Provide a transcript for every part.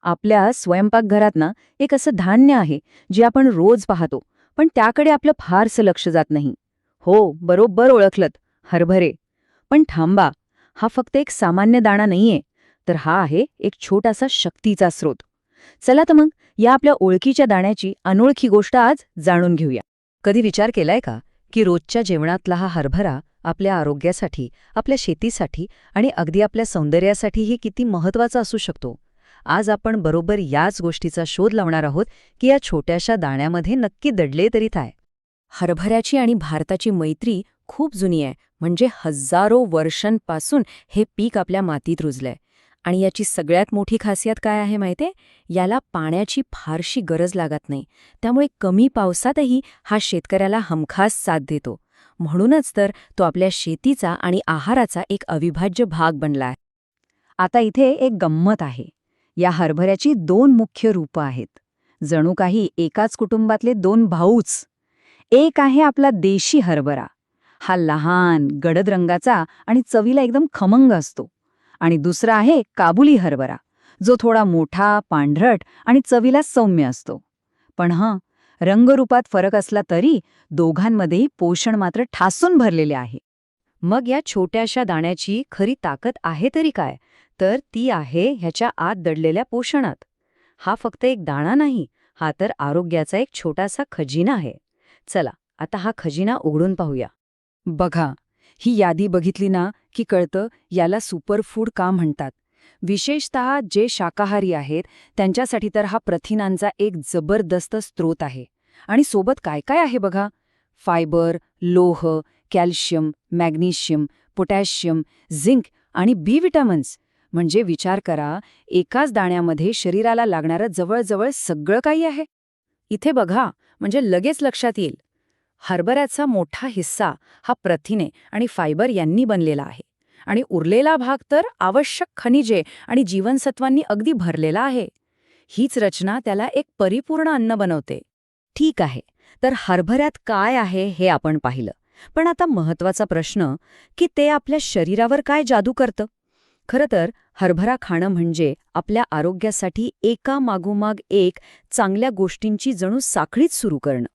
आपल्या स्वयंपाकघरात ना एक असं धान्य आहे जे आपण रोज पाहतो, पण त्याकडे आपलं फारसं लक्ष जात नाही. हो, बरोबर ओळखलत, हरभरे. पण थांबा, हा फक्त एक सामान्य दाणा नाहीये, तर हा आहे एक छोटासा शक्तीचा स्रोत. चला तर मग या आपल्या ओळखीच्या दाण्याची अनोळखी गोष्ट आज जाणून घेऊया. कधी विचार केलाय का की रोजच्या जेवणातला हा हरभरा आपल्या आरोग्यासाठी, आपल्या शेतीसाठी आणि अगदी आपल्या सौंदर्यासाठीही किती महत्वाचा असू शकतो? आज आपण बरोबर याच गोष्टीचा शोध लावणार आहोत की या छोट्याशा दाण्यामध्ये नक्की दडले तरी काय. हरभऱ्याची आणि भारताची मैत्री खूप जुनी आहे. म्हणजे हजारो वर्षांपासून हे पीक आपल्या मातीत रुजलंय. आणि याची सगळ्यात मोठी खासियत काय आहे माहितीये? याला पाण्याची फारशी गरज लागत नाही. त्यामुळे कमी पावसातही हा शेतकऱ्याला हमखास साथ देतो. म्हणूनच तर तो आपल्या शेतीचा आणि आहाराचा एक अविभाज्य भाग बनलाय. आता इथे एक गंमत आहे. या हरभऱ्याची दोन मुख्य रूपं आहेत. जणू काही एकाच कुटुंबातले दोन भाऊच. एक आहे आपला देशी हरभरा. हा लहान, गडद रंगाचा आणि चवीला एकदम खमंग असतो. आणि दुसरा आहे काबुली हरभरा, जो थोडा मोठा, पांढरट आणि चवीला सौम्य असतो. पण रंगरूपात फरक असला तरी दोघांमध्येही पोषण मात्र ठासून भरलेले आहे. मग या छोट्याशा दाण्याची खरी ताकद आहे तरी काय? तर ती आहे ह्याच्या आत दडलेल्या पोषणात. हा फक्त एक दाणा नाही, हा तर आरोग्याचा एक छोटासा खजिना आहे. चला, आता हा खजिना उघडून पाहूया. बघा, ही यादी बघितली ना की कळतं याला सुपरफूड का म्हणतात. विशेषतः जे शाकाहारी आहेत त्यांच्यासाठी तर हा प्रथिनांचा एक जबरदस्त स्रोत आहे. आणि सोबत काय काय आहे बघा. फायबर, लोह, कॅल्शियम, मॅग्नेशियम, पोटॅशियम, झिंक आणि बी विटामिन्स. म्हणजे विचार करा, एकाच दाण्यामध्ये शरीराला लागणारं जवळजवळ सगळं काही आहे. इथे बघा, म्हणजे लगेच लक्षात येईल. हरभऱ्याचा मोठा हिस्सा हा प्रथिने आणि फायबर यांनी बनलेला आहे. आणि उरलेला भाग तर आवश्यक खनिजे आणि जीवनसत्वांनी अगदी भरलेला आहे. हीच रचना त्याला एक परिपूर्ण अन्न बनवते. ठीक आहे, तर हरभऱ्यात काय आहे हे आपण पाहिलं. पण आता महत्वाचा प्रश्न, की ते आपल्या शरीरावर काय जादू करतं? खरं तर हरभरा खाणं म्हणजे आपल्या आरोग्यासाठी एकामागोमाग एक चांगल्या गोष्टींची जणू साखळीच सुरू करणं.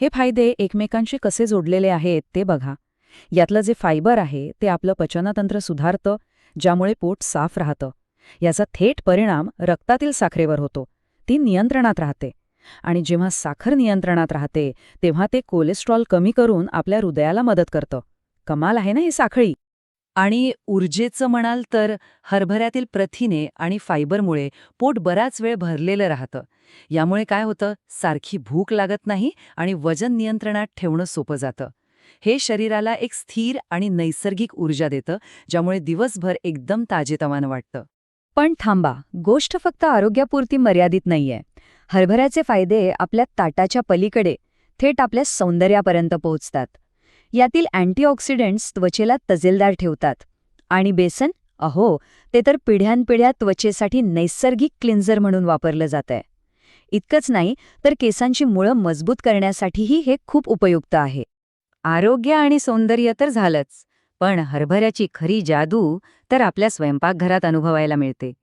हे फायदे एकमेकांशी कसे जोडलेले आहेत ते बघा. यातलं जे फायबर आहे ते आपलं पचनतंत्र सुधारतं, ज्यामुळे पोट साफ राहतं. याचा थेट परिणाम रक्तातील साखरेवर होतो. ती नियंत्रणात राहते. आणि जेव्हा साखर नियंत्रणात राहते तेव्हा ते कोलेस्ट्रॉल कमी करून आपल्या हृदयाला मदत करतं. कमाल आहे ना ही साखळी. आणि ऊर्जेचं म्हणाल तर हरभऱ्यातील प्रथिने आणि फायबरमुळे पोट बराच वेळ भरलेलं राहतं. यामुळे काय होतं, सारखी भूक लागत नाही आणि वजन नियंत्रणात ठेवणं सोपं जातं. हे शरीराला एक स्थिर आणि नैसर्गिक ऊर्जा देतं, ज्यामुळे दिवसभर एकदम ताजेतवानं वाटतं. पण थांबा, गोष्ट फक्त आरोग्यापुरती मर्यादित नाहीये. हरभऱ्याचे फायदे आपल्या ताटाच्या पलीकडे थेट आपल्या सौंदर्यापर्यंत पोहोचतात. यातील अँटीऑक्सिडंट्स त्वचेला तजेलदार ठेवतात. आणि बेसन, अहो, ते तर पिढ्यानपिढ्या त्वचेसाठी नैसर्गिक क्लिन्झर म्हणून वापरलं जातंय. इतकंच नाही तर केसांची मुळं मजबूत करण्यासाठीही हे खूप उपयुक्त आहे. आरोग्य आणि सौंदर्य तर झालंच, पण हरभऱ्याची खरी जादू तर आपल्या स्वयंपाकघरात अनुभवायला मिळते.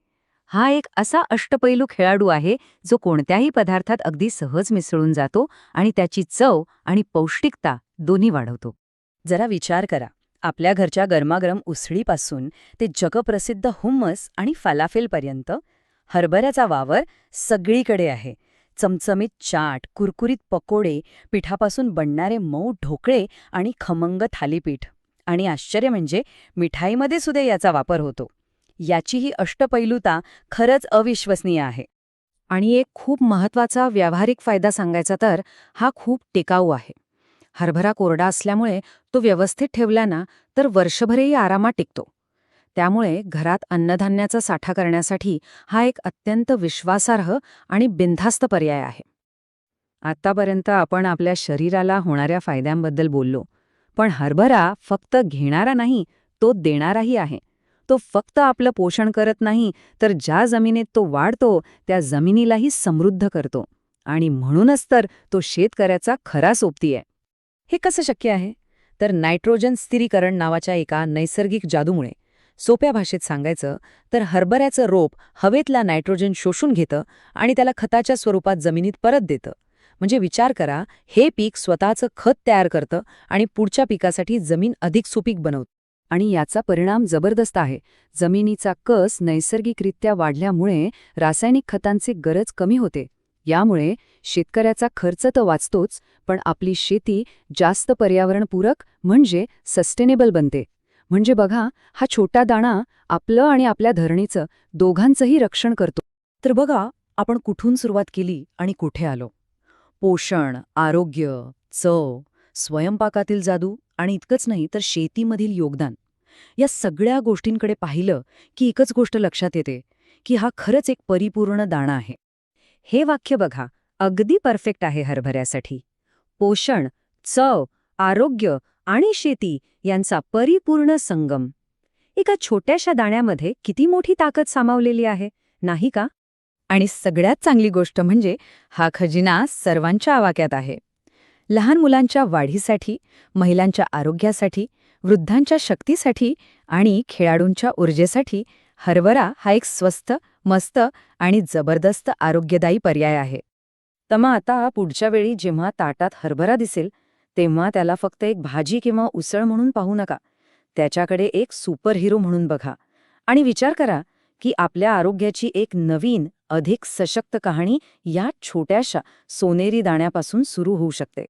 हा एक असा अष्टपैलू खेळाडू आहे जो कोणत्याही पदार्थात अगदी सहज मिसळून जातो आणि त्याची चव आणि पौष्टिकता दोन्ही वाढवतो. जरा विचार करा, आपल्या घरच्या गरमागरम उसळीपासून ते जगप्रसिद्ध हुम्मस आणि फालाफेलपर्यंत हरभऱ्याचा वावर सगळीकडे आहे. चमचमीत चाट, कुरकुरीत पकोडे, पिठापासून बनणारे मऊ ढोकळे आणि खमंग थालीपीठ. आणि आश्चर्य म्हणजे मिठाईमध्ये सुद्धा याचा वापर होतो. याची ही अष्टपैलुता खरंच अविश्वसनीय आहे. आणि एक खूप महत्वाचा व्यावहारिक फायदा सांगायचा तर हा खूप टिकाऊ आहे. हरभरा कोरडा असल्यामुळे तो व्यवस्थित ठेवला ना तर वर्षभरही आरामात टिकतो. त्यामुळे घरात अन्नधान्याचा साठा करण्यासाठी हा एक अत्यंत विश्वासार्ह आणि बिनधास्त पर्याय आहे. आतापर्यंत आपण आपल्या शरीराला होणाऱ्या फायद्यांबद्दल बोललो, पण हरभरा फक्त घेणारा नाही, तो देणाराही आहे. तो फक्त आपलं पोषण करत नाही, तर ज्या जमिनीत तो वाढतो त्या जमिनीलाही समृद्ध करतो. आणि म्हणूनच तर तो शेतकऱ्याचा खरा सोबती आहे. हे कसं शक्य आहे? तर नायट्रोजन स्थिरीकरण नावाच्या एका नैसर्गिक जादूमुळे. सोप्या भाषेत सांगायचं तर हरभऱ्याचं रोप हवेतला नायट्रोजन शोषून घेतं आणि त्याला खताच्या स्वरूपात जमिनीत परत देतं. म्हणजे विचार करा, हे पीक स्वतःचं खत तयार करतं आणि पुढच्या पिकासाठी जमीन अधिक सुपीक बनवतं. आणि याचा परिणाम जबरदस्त आहे. जमिनीचा कस नैसर्गिकरित्या वाढल्यामुळे रासायनिक खतांची गरज कमी होते. यामुळे शेतकऱ्याचा खर्च तर वाचतोच, पण आपली शेती जास्त पर्यावरणपूरक म्हणजे सस्टेनेबल बनते. म्हणजे बघा, हा छोटा दाणा आपलं आणि आपल्या धरणीचं दोघांचंही रक्षण करतो. तर बघा, आपण कुठून सुरुवात केली आणि कुठे आलो. पोषण, आरोग्य, चव, स्वयंपाकातील जादू आणि इतकंच नाही तर शेतीमधील योगदान. या सगळ्या गोष्टींकडे पाहिलं की एकच गोष्ट लक्षात येते की हा खरंच एक परिपूर्ण दाणा आहे. हे वाक्य बघा, अगदी परफेक्ट आहे हरभऱ्यासाठी. पोषण, चव, आरोग्य आणि शेती यांचा परिपूर्ण संगम. एका छोट्याशा दाण्यामध्ये किती मोठी ताकद सामावलेली आहे, नाही का? आणि सगळ्यात चांगली गोष्ट म्हणजे हा खजिना सर्वांच्या आवाक्यात आहे. लहान मुलांच्या वाढीसाठी, महिलांच्या आरोग्यासाठी, वृद्धांच्या शक्तीसाठी आणि खेळाडूंच्या ऊर्जेसाठी हरभरा हा एक स्वस्त, मस्त आणि जबरदस्त आरोग्यदायी पर्याय आहे. तर मग आता पुढच्या वेळी जेव्हा ताटात हरभरा दिसेल, तेव्हा त्याला फक्त एक भाजी किंवा उसळ म्हणून पाहू नका. त्याच्याकडे एक सुपर हिरो म्हणून बघा आणि विचार करा की आपल्या आरोग्याची एक नवीन, अधिक सशक्त कहाणी या छोट्याशा सोनेरी दाण्यापासून सुरू होऊ शकते.